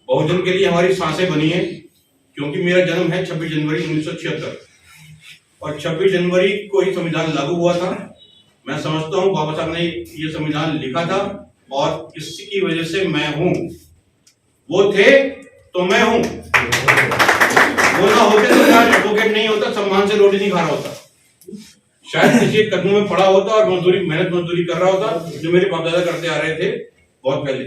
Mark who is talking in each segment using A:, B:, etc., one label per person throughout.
A: बहुजन के लिए हमारी सांसें बनी है, क्योंकि मेरा जन्म है 26 जनवरी 1976 और 26 जनवरी को ही संविधान लागू हुआ था। मैं समझता हूँ बाबा साहब ने ये संविधान लिखा था और इसकी वजह से मैं हूँ। वो थे तो मैं हूँ, वो ना होते तो आज एडवोकेट नहीं होता, सम्मान से रोटी नहीं खा रहा होता, शायद किसी कदमों में पड़ा होता और मेहनत मजदूरी कर रहा होता, जो मेरे बाप दादा करते आ रहे थे बहुत पहले।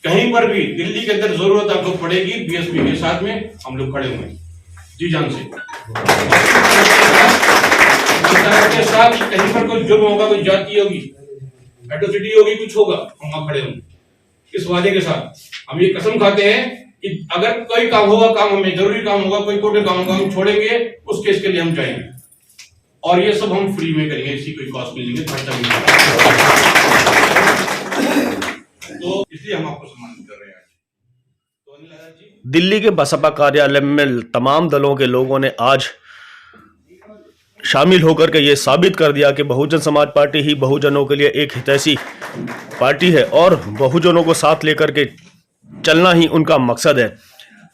A: कहीं पर भी दिल्ली के अंदर जरूरत आपको पड़ेगी, बीएसपी के साथ में हम लोग खड़े हुए जी जान से। के साथ कहीं पर कोई जुर्म होगा, कोई जाति होगी, एट्रोसिटी होगी, कुछ होगा, हम वहां खड़े होंगे। इस वादे के साथ हम ये कसम खाते हैं कि अगर कोई काम होगा, काम हमें जरूरी काम होगा, कोई कोर्ट काम होगा, हम छोड़ेंगे, उस केस के लिए हम जाएंगे और ये सब हम फ्री में करेंगे, इसी कोई कॉस्ट नहीं लेंगे, खर्चा नहीं तो इसलिए हम आपको सम्मानित कर रहे हैं। तो
B: दिल्ली के बसपा कार्यालय में तमाम दलों के लोगों ने आज शामिल होकर के ये साबित कर दिया कि बहुजन समाज पार्टी ही बहुजनों के लिए एक हितैषी पार्टी है और बहुजनों को साथ लेकर के चलना ही उनका मकसद है।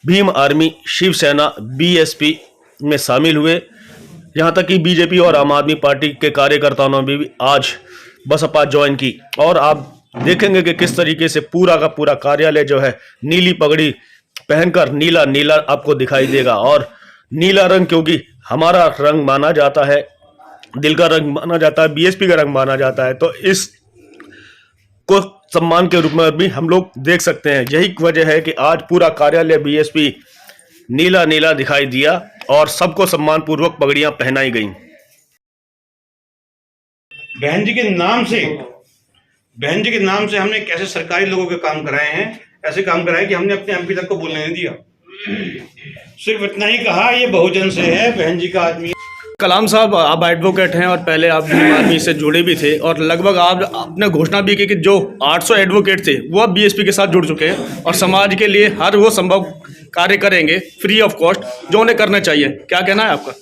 B: भीम आर्मी, शिवसेना, बीएसपी में शामिल हुए, यहाँ तक कि बीजेपी और आम आदमी पार्टी के कार्यकर्ताओं ने भी आज बसपा ज्वाइन की और आप देखेंगे कि किस तरीके से पूरा का पूरा कार्यालय जो है नीली पगड़ी पहनकर नीला नीला आपको दिखाई देगा। और नीला रंग क्योंकि हमारा रंग माना जाता है, दिल का रंग माना जाता है, बीएसपी का रंग माना जाता है, तो इस को सम्मान के रूप में भी हम लोग देख सकते हैं। यही वजह है कि आज पूरा कार्यालय बीएसपी नीला नीला दिखाई दिया और सबको सम्मान पूर्वक पगड़ियां पहनाई गई।
A: बहन जी के नाम से हमने कैसे सरकारी लोगों के काम कराए हैं, ऐसे काम कराए कि हमने अपने एमपी तक को बोलने नहीं दिया, सिर्फ इतना ही कहा ये बहुजन से है, बहन जी का आदमी।
B: कलाम साहब, आप एडवोकेट हैं और पहले आप भीम आर्मी से जुड़े भी थे और लगभग आपने घोषणा भी की कि जो 800 एडवोकेट थे वो अब बीएसपी के साथ जुड़ चुके हैं और समाज के लिए हर वो संभव कार्य करेंगे फ्री ऑफ कॉस्ट जो उन्हें करना चाहिए। क्या कहना है आपका?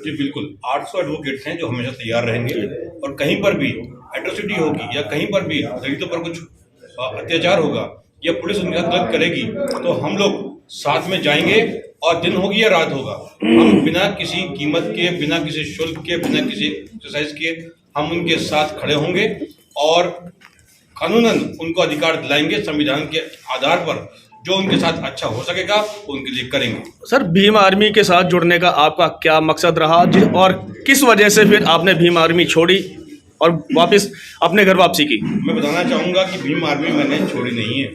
A: जी बिल्कुल, 800 एडवोकेट हैं जो हमेशा तैयार रहेंगे और कहीं पर भी एट्रोसिटी होगी या कहीं पर भी दलितों पर कुछ अत्याचार होगा या पुलिस उनके साथ गलत करेगी तो हम लोग साथ में जाएंगे और दिन होगी या रात होगा, हम बिना किसी कीमत के, बिना किसी शुल्क के, बिना किसी एक्सरसाइज के हम उनके साथ खड़े होंगे और कानूनन उनको अधिकार दिलाएंगे। संविधान के आधार पर जो उनके साथ अच्छा हो सकेगा उनके लिए करेंगे।
B: सर, भीम आर्मी के साथ जुड़ने का आपका क्या मकसद रहा और किस वजह से फिर आपने भीम आर्मी छोड़ी और वापस अपने घर वापसी की?
A: मैं बताना चाहूँगा कि भीम आर्मी मैंने छोड़ी नहीं है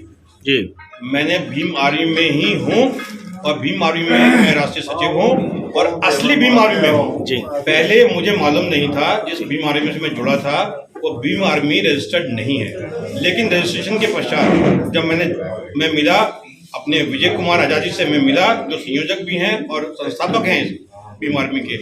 B: जी, मैं
A: भीम आर्मी में ही हूँ और भीम आर्मी में मैं राष्ट्रीय सचिव हूँ और असली भीम आर्मी में हूँ जी। पहले मुझे मालूम नहीं था, जिस भीम आर्मी से मैं जुड़ा था वो भीम आर्मी रजिस्टर्ड नहीं है, लेकिन रजिस्ट्रेशन के पश्चात जब मैं मिला अपने विजय कुमार आजादी से, मैं मिला जो संयोजक भी हैं और संस्थापक हैं इस भीम आर्मी के,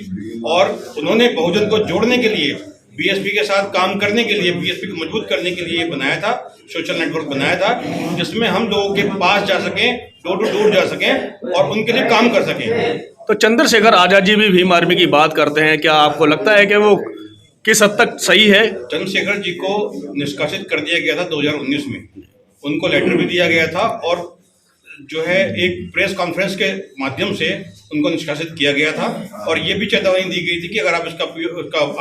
A: और उन्होंने बहुजन को जोड़ने के लिए, बीएसपी के साथ काम करने के लिए, बीएसपी को मजबूत करने के लिए बनाया था, सोशल नेटवर्क बनाया था जिसमें हम लोगों के पास जा सकें, डोर टू डोर जा सकें और उनके लिए काम कर सकें।
B: तो चंद्रशेखर आजाद जी भी भीम आर्मी की बात करते हैं, क्या आपको लगता है कि वो किस हद तक सही है?
A: चंद्रशेखर जी को निष्कासित कर दिया गया था 2019 में, उनको लेटर भी दिया गया था और जो है एक प्रेस कॉन्फ्रेंस के माध्यम से उनको निष्कासित किया गया था और ये भी चेतावनी दी गई थी कि अगर आप इसका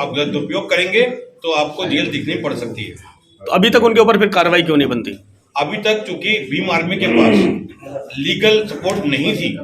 A: आप गलत उपयोग करेंगे तो आपको जेल दिखनी पड़ सकती है।
B: तो अभी तक उनके ऊपर फिर कार्रवाई क्यों नहीं बनती?
A: अभी तक चूंकि भीम आर्मी के पास लीगल सपोर्ट नहीं थी,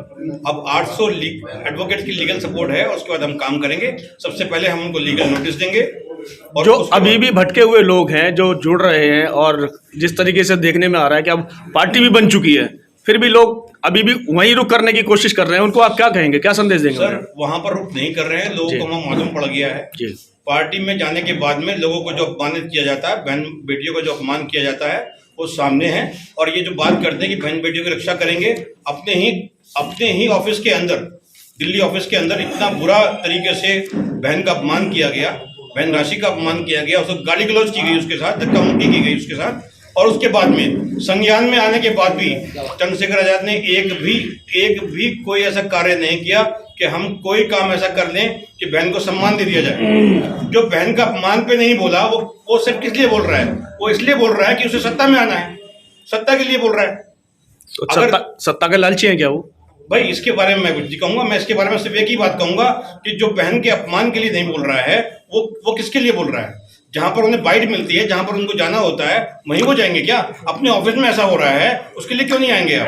A: अब 800 एडवोकेट की लीगल सपोर्ट है और उसके बाद हम काम करेंगे। सबसे पहले हम उनको लीगल नोटिस देंगे और
B: जो अभी भी भटके हुए लोग हैं जो जुड़ रहे हैं और जिस तरीके से देखने में आ रहा है कि अब पार्टी भी बन चुकी है फिर भी लोग अभी भी वहीं रुक करने की कोशिश कर रहे हैं, उनको आप क्या कहेंगे, क्या संदेश देंगे?
A: सर, वहां पर रुक नहीं कर रहे हैं, लोगों को वहां मालूम पड़ गया है जी। पार्टी में जाने के बाद में लोगों को जो अपमानित किया जाता है, बहन बेटियों को जो अपमान किया जाता है वो सामने है और ये जो बात करते हैं कि बहन बेटियों की रक्षा करेंगे, अपने ही ऑफिस के अंदर, दिल्ली ऑफिस के अंदर इतना बुरा तरीके से बहन का अपमान किया गया, बहन राशि का अपमान किया गया, उसको गाली गलौज की गई, उसके साथ धक्का मुक्की की गई उसके साथ, और उसके बाद में संज्ञान में आने के बाद भी चंद्रशेखर आजाद ने एक भी कोई ऐसा कार्य नहीं किया कि हम कोई काम ऐसा कर लें कि बहन को सम्मान दे दिया जाए। जो बहन का अपमान पे नहीं बोला वो सिर्फ किस लिए बोल रहा है? वो इसलिए बोल रहा है कि उसे सत्ता में आना है, सत्ता के लिए बोल रहा है।
B: तो सत्ता के लालची है क्या वो?
A: भाई इसके बारे में मैं कुछ नहीं कहूंगा, मैं इसके बारे में सिर्फ एक ही बात कहूंगा कि जो बहन के अपमान के लिए नहीं बोल रहा है वो किसके लिए बोल रहा है? जहां पर उन्हें बाइट मिलती है, जहां पर उनको जाना होता है, वहीं वो जाएंगे क्या? अपने ऑफिस में ऐसा हो रहा है, उसके लिए क्यों नहीं आएंगे आप?